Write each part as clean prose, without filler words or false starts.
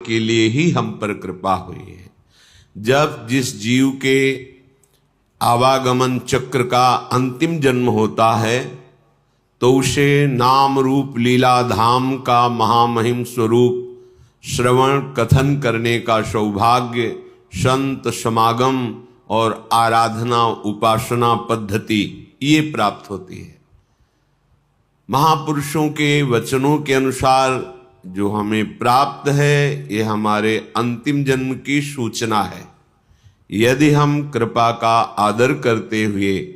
के लिए ही हम पर कृपा हुई है। जब जिस जीव के आवागमन चक्र का अंतिम जन्म होता है तो उसे नाम रूप लीला धाम का महामहिम स्वरूप श्रवण कथन करने का सौभाग्य, संत समागम और आराधना उपासना पद्धति ये प्राप्त होती है। महापुरुषों के वचनों के अनुसार जो हमें प्राप्त है ये हमारे अंतिम जन्म की सूचना है। यदि हम कृपा का आदर करते हुए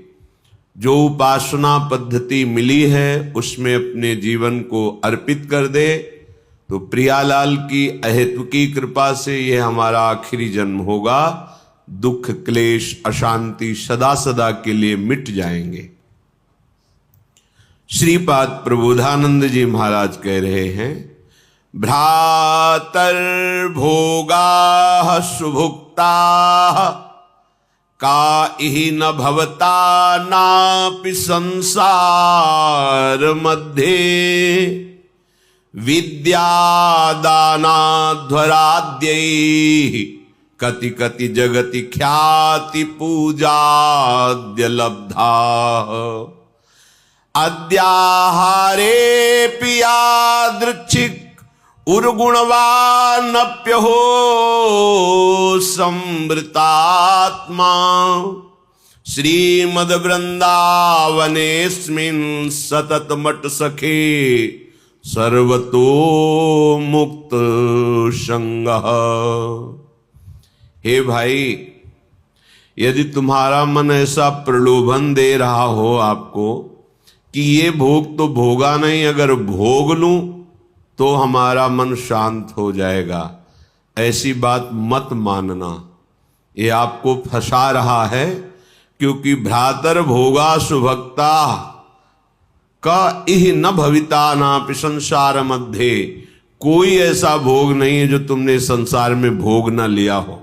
जो उपासना पद्धति मिली है उसमें अपने जीवन को अर्पित कर दे तो प्रियालाल की अहेतु की कृपा से यह हमारा आखिरी जन्म होगा। दुख क्लेश अशांति सदा सदा के लिए मिट जाएंगे। श्रीपाद प्रबोधानंद जी महाराज कह रहे हैं, भ्रातर भोगा सुभुक्ता का इहि न भवता नापि संसार मध्ये विद्यादानाध्वराद्यैः कति कति जगति ख्याति पूजाद्य लब्धा अद्याहारे पियादृच्छिक उर्गुणवानप्यहो संवृतात्मा श्रीमद वृंदावनेस्मिन् सतत मट सखे सर्वतो मुक्त संगः। हे भाई, यदि तुम्हारा मन ऐसा प्रलोभन दे रहा हो आपको कि ये भोग तो भोगा नहीं, अगर भोग लूं तो हमारा मन शांत हो जाएगा, ऐसी बात मत मानना। ये आपको फंसा रहा है, क्योंकि भ्रातर भोगा सुभक्ता का इह न भविता नापि संसार मध्य, कोई ऐसा भोग नहीं है जो तुमने संसार में भोग न लिया हो,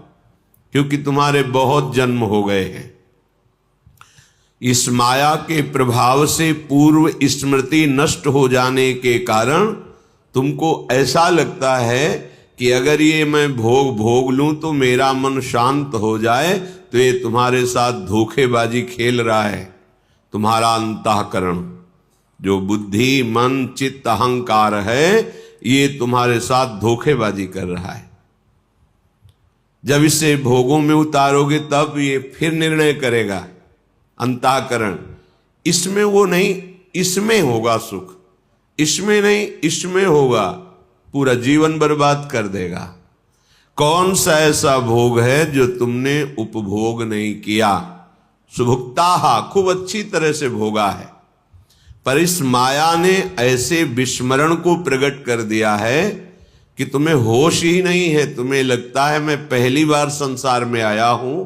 क्योंकि तुम्हारे बहुत जन्म हो गए हैं। इस माया के प्रभाव से पूर्व स्मृति नष्ट हो जाने के कारण तुमको ऐसा लगता है कि अगर ये मैं भोग लूं तो मेरा मन शांत हो जाए, तो ये तुम्हारे साथ धोखेबाजी खेल रहा है। तुम्हारा अंतःकरण जो बुद्धि मन चित्त अहंकार है, ये तुम्हारे साथ धोखेबाजी कर रहा है। जब इसे भोगों में उतारोगे तब ये फिर निर्णय करेगा अंतःकरण, इसमें वो नहीं, इसमें होगा सुख, इसमें नहीं, इसमें होगा, पूरा जीवन बर्बाद कर देगा। कौन सा ऐसा भोग है जो तुमने उपभोग नहीं किया? सुभुक्ता, खूब अच्छी तरह से भोगा है, पर इस माया ने ऐसे विस्मरण को प्रकट कर दिया है कि तुम्हें होश ही नहीं है। तुम्हें लगता है मैं पहली बार संसार में आया हूं,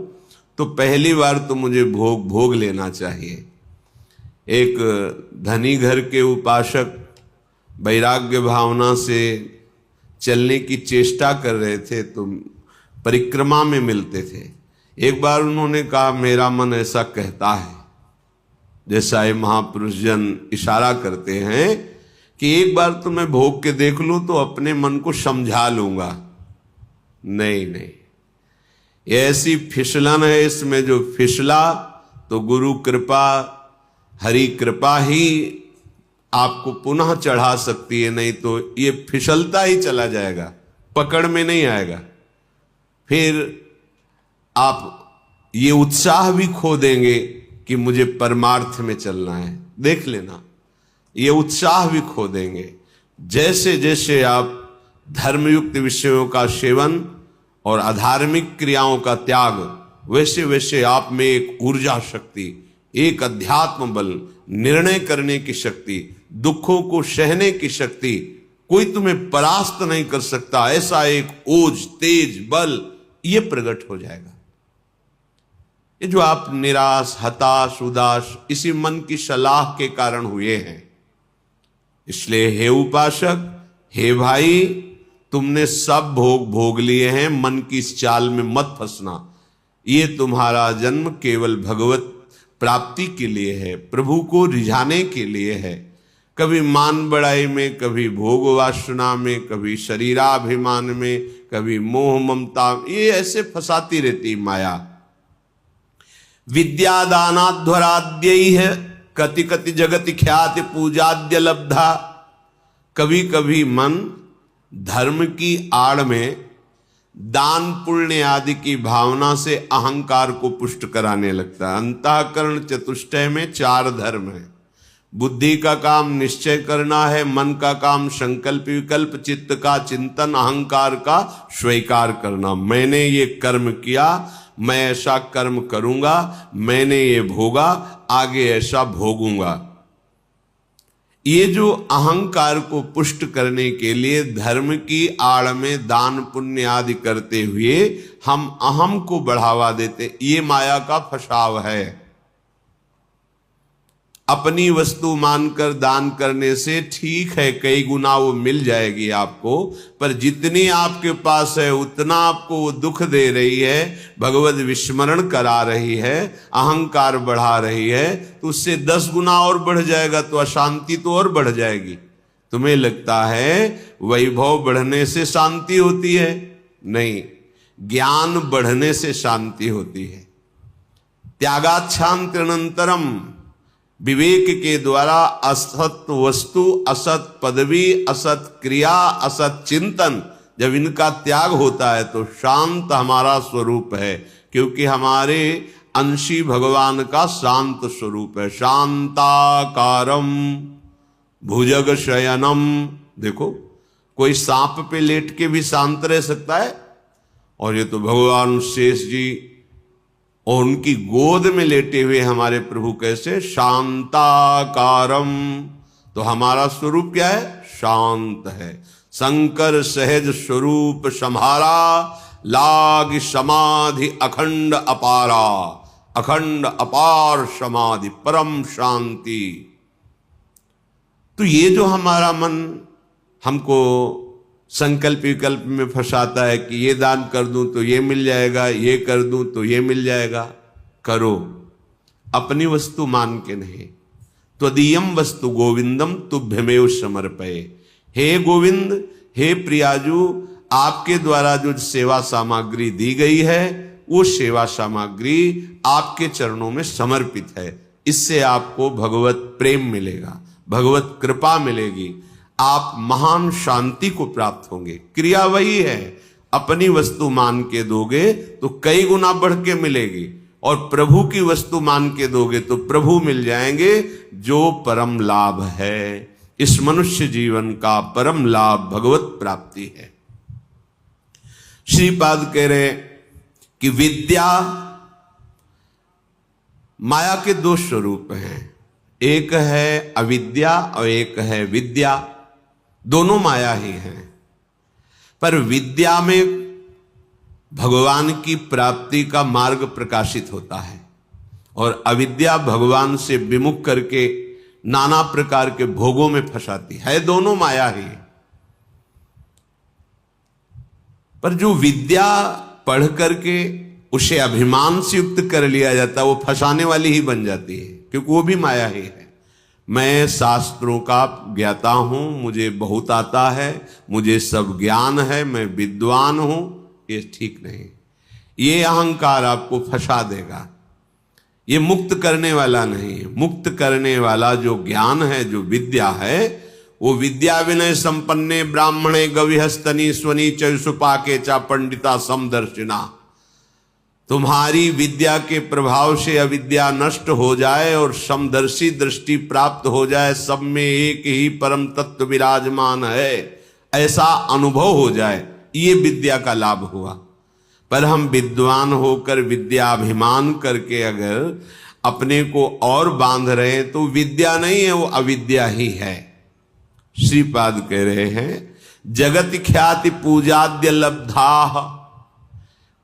तो पहली बार तो मुझे भोग लेना चाहिए। एक धनी घर के उपासक वैराग्य भावना से चलने की चेष्टा कर रहे थे, तो परिक्रमा में मिलते थे। एक बार उन्होंने कहा, मेरा मन ऐसा कहता है, जैसा ये महापुरुष जन इशारा करते हैं कि एक बार तो मैं भोग के देख लूं तो अपने मन को समझा लूंगा। नहीं, ये ऐसी फिसलन है इसमें, जो फिसला तो गुरु कृपा हरि कृपा ही आपको पुनः चढ़ा सकती है, नहीं तो ये फिसलता ही चला जाएगा, पकड़ में नहीं आएगा। फिर आप ये उत्साह भी खो देंगे कि मुझे परमार्थ में चलना है। देख लेना, ये उत्साह भी खो देंगे। जैसे जैसे आप धर्मयुक्त विषयों का सेवन और अधार्मिक क्रियाओं का त्याग, वैसे वैसे आप में एक ऊर्जा शक्ति, एक अध्यात्म बल, निर्णय करने की शक्ति, दुखों को सहने की शक्ति, कोई तुम्हें परास्त नहीं कर सकता, ऐसा एक ओज तेज बल ये प्रकट हो जाएगा। ये जो आप निराश हताश उदास इसी मन की सलाह के कारण हुए हैं। इसलिए हे उपासक, हे भाई, तुमने सब भोग लिए हैं, मन की इस चाल में मत फंसना। ये तुम्हारा जन्म केवल भगवत प्राप्ति के लिए है, प्रभु को रिझाने के लिए है। कभी मान बढ़ाई में, कभी भोग वासना में, कभी शरीराभिमान में, कभी मोह ममता, ये ऐसे फंसाती रहती माया। विद्यादानाध्वराद्यैः कति कति जगति ख्याति पूजाद्य लब्धा। कभी कभी मन धर्म की आड़ में दान पुण्य आदि की भावना से अहंकार को पुष्ट कराने लगता है। अंतःकरण चतुष्टय में 4 धर्म है। बुद्धि का काम निश्चय करना है, मन का काम संकल्प विकल्प, चित्त का चिंतन, अहंकार का स्वीकार करना। मैंने ये कर्म किया, मैं ऐसा कर्म करूंगा, मैंने ये भोगा, आगे ऐसा भोगूंगा। ये जो अहंकार को पुष्ट करने के लिए धर्म की आड़ में दान पुण्य आदि करते हुए हम अहम को बढ़ावा देते, ये माया का फसाव है। अपनी वस्तु मानकर दान करने से ठीक है, कई गुना वो मिल जाएगी आपको, पर जितनी आपके पास है उतना आपको वो दुख दे रही है, भगवत विस्मरण करा रही है, अहंकार बढ़ा रही है, तो उससे 10 गुना और बढ़ जाएगा, तो अशांति तो और बढ़ जाएगी। तुम्हें लगता है वैभव बढ़ने से शांति होती है? नहीं, ज्ञान बढ़ने से शांति होती है। त्यागाच्छांत्यनंतरम, विवेक के द्वारा असत वस्तु, असत पदवी, असत क्रिया, असत चिंतन, जब इनका त्याग होता है तो शांत हमारा स्वरूप है, क्योंकि हमारे अंशी भगवान का शांत स्वरूप है। शांताकारम भुजग शयनम। देखो, कोई सांप पे लेट के भी शांत रह सकता है, और ये तो भगवान शेष जी और उनकी गोद में लेटे हुए हमारे प्रभु कैसे शांताकारम। तो हमारा स्वरूप क्या है? शांत है। शंकर सहज स्वरूप सम्हारा, लाग समाधि अखंड अपारा। अखंड अपार समाधि, परम शांति। तो ये जो हमारा मन हमको संकल्प विकल्प में फंसाता है कि ये दान कर दूं तो ये मिल जाएगा, ये कर दूं तो ये मिल जाएगा, करो, अपनी वस्तु मान के नहीं। त्वदीयम वस्तु गोविंदम तुभ्यमेव समर्पये। हे गोविंद, हे प्रियाजू, आपके द्वारा जो सेवा सामग्री दी गई है वो सेवा सामग्री आपके चरणों में समर्पित है। इससे आपको भगवत प्रेम मिलेगा, भगवत कृपा मिलेगी, आप महान शांति को प्राप्त होंगे। क्रिया वही है, अपनी वस्तु मान के दोगे तो कई गुना बढ़ के मिलेगी, और प्रभु की वस्तु मान के दोगे तो प्रभु मिल जाएंगे, जो परम लाभ है। इस मनुष्य जीवन का परम लाभ भगवत प्राप्ति है। श्रीपाद कह रहे कि विद्या, माया के 2 स्वरूप हैं, एक है अविद्या और एक है विद्या। दोनों माया ही हैं, पर विद्या में भगवान की प्राप्ति का मार्ग प्रकाशित होता है, और अविद्या भगवान से विमुख करके नाना प्रकार के भोगों में फंसाती है। दोनों माया ही। पर जो विद्या पढ़ करके उसे अभिमान से युक्त कर लिया जाता है, वो फंसाने वाली ही बन जाती है, क्योंकि वो भी माया ही है। मैं शास्त्रों का ज्ञाता हूं, मुझे बहुत आता है, मुझे सब ज्ञान है, मैं विद्वान हूं, ये ठीक नहीं। ये अहंकार आपको फंसा देगा, ये मुक्त करने वाला नहीं है। मुक्त करने वाला जो ज्ञान है, जो विद्या है, वो विद्या विनय संपन्ने ब्राह्मणे गविहस्तनी स्वनी चयुषुपाके चा पंडिता समदर्शिना। तुम्हारी विद्या के प्रभाव से अविद्या नष्ट हो जाए और समदर्शी दृष्टि प्राप्त हो जाए, सब में एक ही परम तत्व विराजमान है, ऐसा अनुभव हो जाए, ये विद्या का लाभ हुआ। पर हम विद्वान होकर विद्याभिमान करके अगर अपने को और बांध रहे हैं तो विद्या नहीं है, वो अविद्या ही है। श्रीपाद कह रहे हैं जगत ख्याति पूजाद्य लब्धा।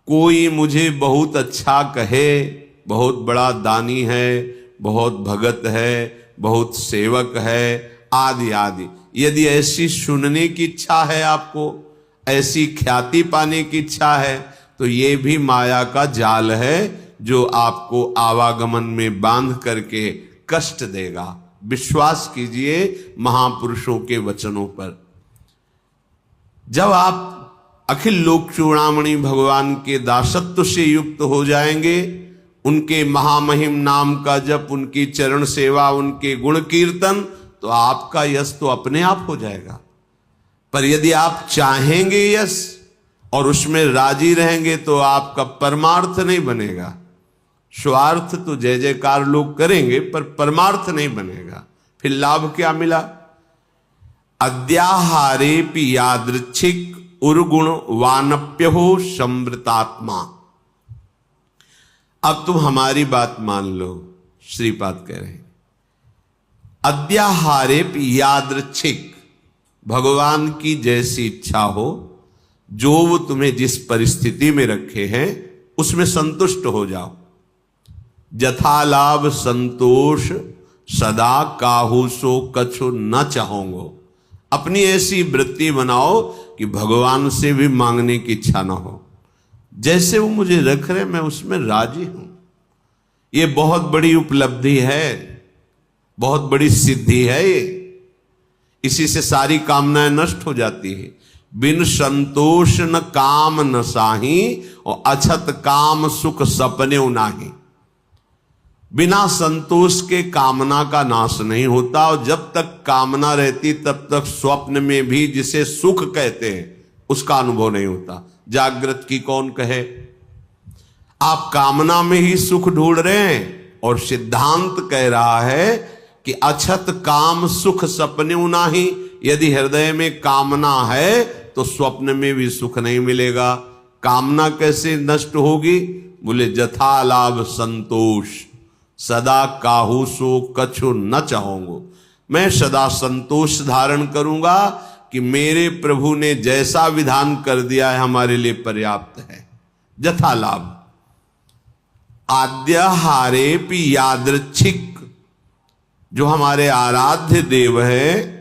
कोई मुझे बहुत अच्छा कहे, बहुत बड़ा दानी है, बहुत भगत है, बहुत सेवक है, आदि आदि, यदि ऐसी सुनने की इच्छा है, आपको ऐसी ख्याति पाने की इच्छा है, तो ये भी माया का जाल है, जो आपको आवागमन में बांध करके कष्ट देगा, विश्वास कीजिए महापुरुषों के वचनों पर। जब आप अखिल लोक चूड़ामणि भगवान के दासत्व से युक्त हो जाएंगे, उनके महामहिम नाम का जप, उनकी चरण सेवा, उनके गुण कीर्तन, तो आपका यश तो अपने आप हो जाएगा। पर यदि आप चाहेंगे यश और उसमें राजी रहेंगे तो आपका परमार्थ नहीं बनेगा। स्वार्थ तो जय जयकार लोग करेंगे पर परमार्थ नहीं बनेगा। फिर लाभ क्या मिला? अद्याहारेपि यादृच्छिक उर्गुण वानप्यो समृतात्मा। अब तुम हमारी बात मान लो, श्रीपाद कह रहे हैं अद्याहारेपि यादृच्छिक, भगवान की जैसी इच्छा हो, जो वो तुम्हें जिस परिस्थिति में रखे हैं उसमें संतुष्ट हो जाओ। जथा लाभ संतोष सदा काहू सो कछु न चाहोगो। अपनी ऐसी वृत्ति बनाओ कि भगवान से भी मांगने की इच्छा ना हो। जैसे वो मुझे रख रहे मैं उसमें राजी हूं। ये बहुत बड़ी उपलब्धि है, बहुत बड़ी सिद्धि है ये। इसी से सारी कामनाएं नष्ट हो जाती है। बिन संतोष न काम न साही और अछत काम सुख सपने नाही। बिना संतोष के कामना का नाश नहीं होता, और जब तक कामना रहती तब तक स्वप्न में भी जिसे सुख कहते हैं उसका अनुभव नहीं होता। जागृत की कौन कहे? आप कामना में ही सुख ढूंढ रहे हैं, और सिद्धांत कह रहा है कि अछत काम सुख सपने नाही। यदि हृदय में कामना है तो स्वप्न में भी सुख नहीं मिलेगा। कामना कैसे नष्ट होगी? बोले जथा लाभ संतोष सदा काहू सो कछु न चाहूंगो। मैं सदा संतोष धारण करूंगा कि मेरे प्रभु ने जैसा विधान कर दिया है हमारे लिए पर्याप्त है। जथा लाभ। आद्याहारेपि यादृच्छिक, जो हमारे आराध्य देव है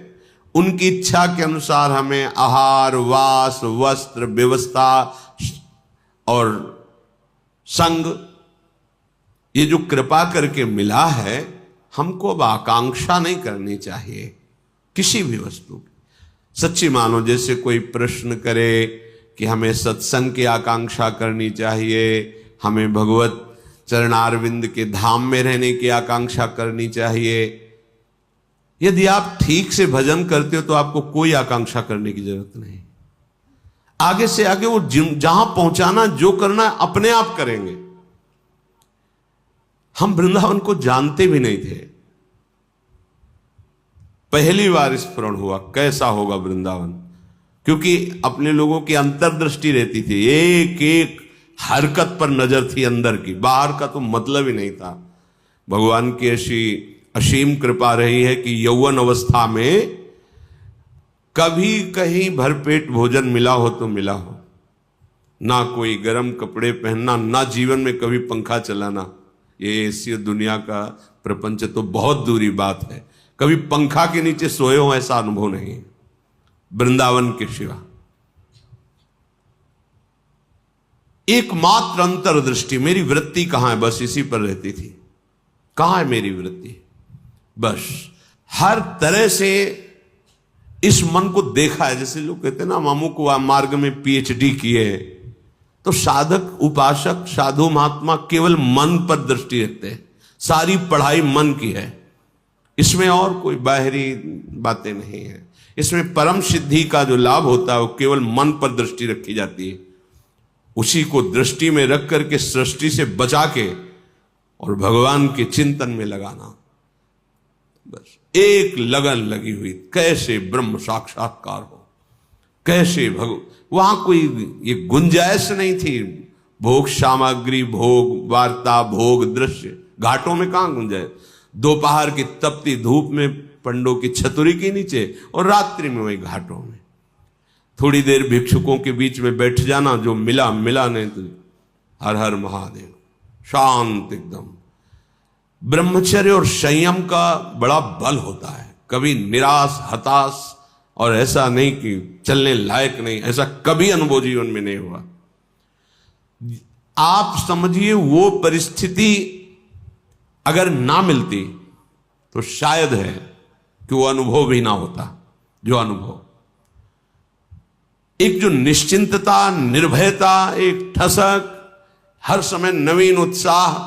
उनकी इच्छा के अनुसार हमें आहार वास वस्त्र व्यवस्था और संग, ये जो कृपा करके मिला है, हमको अब आकांक्षा नहीं करनी चाहिए किसी भी वस्तु की। सच्ची मानो जैसे कोई प्रश्न करे कि हमें सत्संग की आकांक्षा करनी चाहिए, हमें भगवत चरणारविंद के धाम में रहने की आकांक्षा करनी चाहिए। यदि आप ठीक से भजन करते हो तो आपको कोई आकांक्षा करने की जरूरत नहीं। आगे से आगे वो जहां पहुंचाना जो करना अपने आप करेंगे। हम वृंदावन को जानते भी नहीं थे, पहली बार स्मरण हुआ कैसा होगा वृंदावन, क्योंकि अपने लोगों की अंतर्दृष्टि रहती थी, एक एक हरकत पर नजर थी अंदर की, बाहर का तो मतलब ही नहीं था। भगवान की ऐसी असीम कृपा रही है कि यौवन अवस्था में कभी कहीं भरपेट भोजन मिला हो तो मिला हो, ना कोई गर्म कपड़े पहनना, ना जीवन में कभी पंखा चलाना। ये ऐसी दुनिया का प्रपंच तो बहुत दूरी बात है, कभी पंखा के नीचे सोए हो ऐसा अनुभव नहीं है वृंदावन के सिवा। एकमात्र अंतर्दृष्टि, मेरी वृत्ति कहां है, बस इसी पर रहती थी। कहां है मेरी वृत्ति? बस हर तरह से इस मन को देखा है। जैसे लोग कहते हैं ना, मामू को मार्ग में पीएचडी किए, तो साधक उपासक साधु महात्मा केवल मन पर दृष्टि रखते हैं। सारी पढ़ाई मन की है, इसमें और कोई बाहरी बातें नहीं है। इसमें परम सिद्धि का जो लाभ होता है वो केवल मन पर दृष्टि रखी जाती है। उसी को दृष्टि में रख करके सृष्टि से बचा के और भगवान के चिंतन में लगाना, बस एक लगन लगी हुई, कैसे ब्रह्म साक्षात्कार हो, कैसे वहां कोई ये गुंजाइश नहीं थी। भोग सामग्री, भोग वार्ता, भोग दृश्य, घाटों में कहां गुंजाइश? दोपहर की तपती धूप में पंडों की छतुरी के नीचे, और रात्रि में वही घाटों में थोड़ी देर भिक्षुकों के बीच में बैठ जाना, जो मिला मिला, नहीं तो हर हर महादेव, शांत एकदम। ब्रह्मचर्य और संयम का बड़ा बल होता है। कभी निराश हताश और ऐसा नहीं कि चलने लायक नहीं, ऐसा कभी अनुभव जीवन में नहीं हुआ। आप समझिए वो परिस्थिति अगर ना मिलती तो शायद है कि वो अनुभव भी ना होता जो अनुभव। एक जो निश्चिंतता, निर्भयता, एक ठसक, हर समय नवीन उत्साह,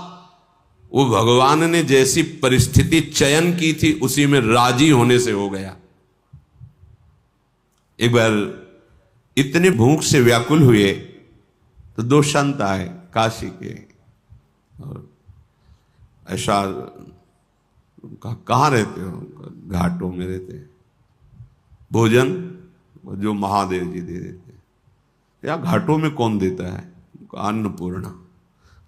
वो भगवान ने जैसी परिस्थिति चयन की थी उसी में राजी होने से हो गया। एक बार इतने भूख से व्याकुल हुए तो दो संत आए काशी के, और ऐसा कहाँ रहते हो? घाटों में रहते। भोजन जो महादेव जी दे देते। या घाटों में कौन देता है? अन्नपूर्णा।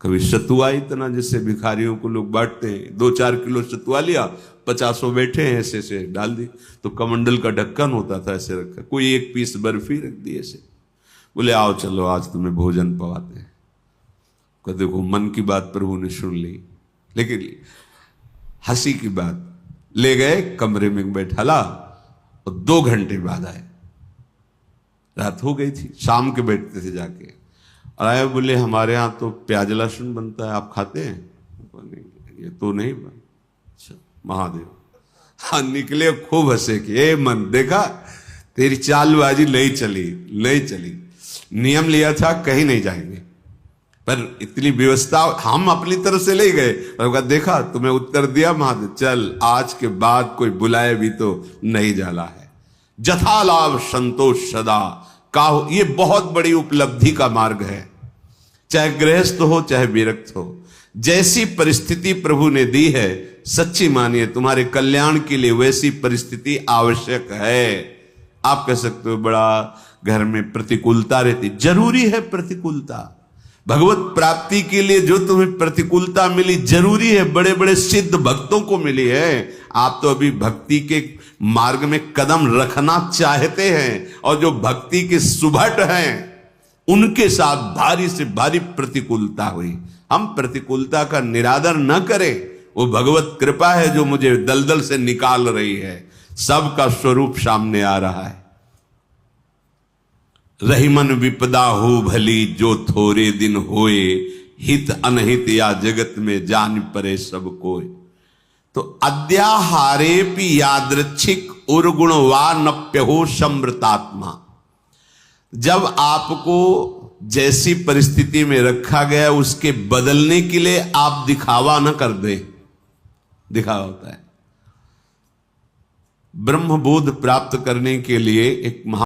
कभी सतुआ इतना जिससे भिखारियों को लोग बांटते हैं, 2-4 किलो सतुआ लिया, 50 बैठे हैं, ऐसे ऐसे डाल दी, तो कमंडल का ढक्कन होता था ऐसे रखा, कोई 1 पीस बर्फी रख दी ऐसे, बोले आओ चलो आज तुम्हें भोजन पवाते हैं। को देखो मन की बात प्रभु ने सुन ली, लेकिन हंसी की बात, ले गए कमरे में बैठाला और 2 घंटे बाद आए। रात हो गई थी, शाम के बैठते थे जाके, और आए बोले हमारे यहाँ तो प्याज लहसुन बनता है, आप खाते हैं? ये तो नहीं बन। अच्छा महादेव। हाँ निकले, खूब हंसे कि ए मन देखा तेरी चालबाजी नहीं चली। नियम लिया था कहीं नहीं जाएंगे, पर इतनी व्यवस्था हम अपनी तरफ से ले गए, और देखा तुम्हें उत्तर दिया महादेव, चल आज के बाद कोई बुलाए भी तो नहीं जाला है। जथा लाभ संतोष सदा काहो, ये बहुत बड़ी उपलब्धि का मार्ग है। चाहे गृहस्थ हो चाहे विरक्त हो, जैसी परिस्थिति प्रभु ने दी है, सच्ची मानिए तुम्हारे कल्याण के लिए वैसी परिस्थिति आवश्यक है। आप कह सकते हो बड़ा घर में प्रतिकूलता रहती, जरूरी है प्रतिकूलता। भगवत प्राप्ति के लिए जो तुम्हें प्रतिकूलता मिली जरूरी है, बड़े बड़े सिद्ध भक्तों को मिली है। आप तो अभी भक्ति के मार्ग में कदम रखना चाहते हैं, और जो भक्ति के सुभट हैं उनके साथ भारी से भारी प्रतिकूलता हुई। हम प्रतिकूलता का निरादर न करें, वो भगवत कृपा है जो मुझे दलदल से निकाल रही है। सबका स्वरूप सामने आ रहा है। रहीमन विपदा हो भली जो थोड़े दिन होए, हित अनहित या जगत में जान परे सब कोय। तो अद्याहारेपि यादृच्छिक उर्गुण वा नप्य हो समृतात्मा। जब आपको जैसी परिस्थिति में रखा गया उसके बदलने के लिए आप दिखावा न कर दें। दिखावा होता है। ब्रह्मबोध प्राप्त करने के लिए एक